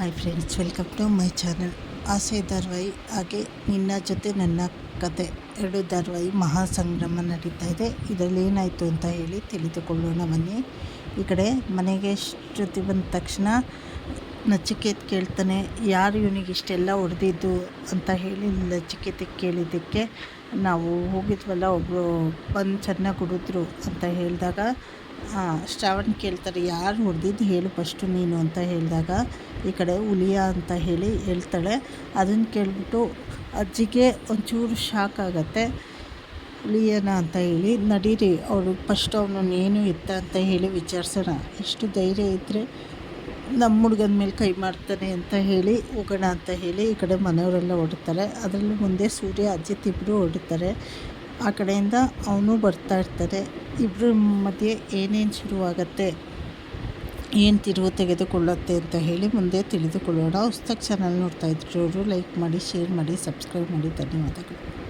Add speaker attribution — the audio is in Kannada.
Speaker 1: Hi friends, welcome to my channel. Aase ಧಾರಾವಾಹಿ ಹಾಗೆ ನಿನ್ನ ಜೊತೆ ನನ್ನ ಕತೆ ಎರಡು ಧಾರಾವಾಹಿ ಮಹಾ ಸಂಗ್ರಾಮ ನಡೀತಾ ಇದೆ. ಇದರಲ್ಲಿ ಏನಾಯಿತು ಅಂತ ಹೇಳಿ ತಿಳಿದುಕೊಳ್ಳೋಣ ಬನ್ನಿ. ಈ ಕಡೆ ಮನೆಗೆ ಶ್ರುತಿ ಬಂದ ತಕ್ಷಣ ನಚಿಕೇತ್ ಕೇಳ್ತಾನೆ, ಯಾರು ಇವನಿಗೆ ಇಷ್ಟೆಲ್ಲ ಹೊಡೆದಿದ್ದು ಅಂತ ಹೇಳಿ ನಚಿಕೇತಿಗೆ ಕೇಳಿದ್ದಕ್ಕೆ, ನಾವು ಹೋಗಿದ್ವಲ್ಲ ಒಬ್ಬರು ಬಂದು ಚೆನ್ನಾಗಿ ಹೊಡೆದ್ರು ಅಂತ ಹೇಳಿದಾಗ ಶ್ರಾವಣ್ ಕೇಳ್ತಾರೆ, ಯಾರು ಹೊಡೆದಿದ್ದು ಹೇಳು ಫಸ್ಟು ನೀನು ಅಂತ ಹೇಳಿದಾಗ ಈ ಕಡೆ ಹುಲಿಯ ಅಂತ ಹೇಳಿ ಹೇಳ್ತಾಳೆ. ಅದನ್ನು ಕೇಳಿಬಿಟ್ಟು ಅಜ್ಜಿಗೆ ಒಂಚೂರು ಶಾಕ್ ಆಗುತ್ತೆ. ಹುಲಿಯನ ಅಂತ ಹೇಳಿ, ನಡೀರಿ ಅವಳು ಫಸ್ಟ್ ಅವನನ್ನು ಏನು ಇತ್ತ ಅಂತ ಹೇಳಿ ವಿಚಾರಿಸೋಣ, ಎಷ್ಟು ಧೈರ್ಯ ಇದ್ದರೆ ನಮ್ಮ ಹುಡುಗನ ಮೇಲೆ ಕೈ ಮಾಡ್ತಾನೆ ಅಂತ ಹೇಳಿ ಹೋಗೋಣ ಅಂತ ಹೇಳಿ ಈ ಕಡೆ ಮನೆಯವರೆಲ್ಲ ಹೊಡ್ತಾರೆ. ಅದರಲ್ಲೂ ಮುಂದೆ ಸೂರ್ಯ ಅಜಿತ್ ಇಬ್ಬರು ಹೊಡ್ತಾರೆ. ಆ ಕಡೆಯಿಂದ ಅವನು ಬರ್ತಾ ಇರ್ತಾರೆ. ಇಬ್ಬರ ಮಧ್ಯೆ ಏನೇನು ಶುರುವಾಗತ್ತೆ, ಏನು ತಿರುವು ತೆಗೆದುಕೊಳ್ಳುತ್ತೆ ಅಂತ ಹೇಳಿ ಮುಂದೆ ತಿಳಿದುಕೊಳ್ಳೋಣ. ಹೊಸ್ದಾಗಿ ಚಾನಲ್ ನೋಡ್ತಾ ಇದ್ರು ಲೈಕ್ ಮಾಡಿ, ಶೇರ್ ಮಾಡಿ, ಸಬ್ಸ್ಕ್ರೈಬ್ ಮಾಡಿ. ಧನ್ಯವಾದಗಳು.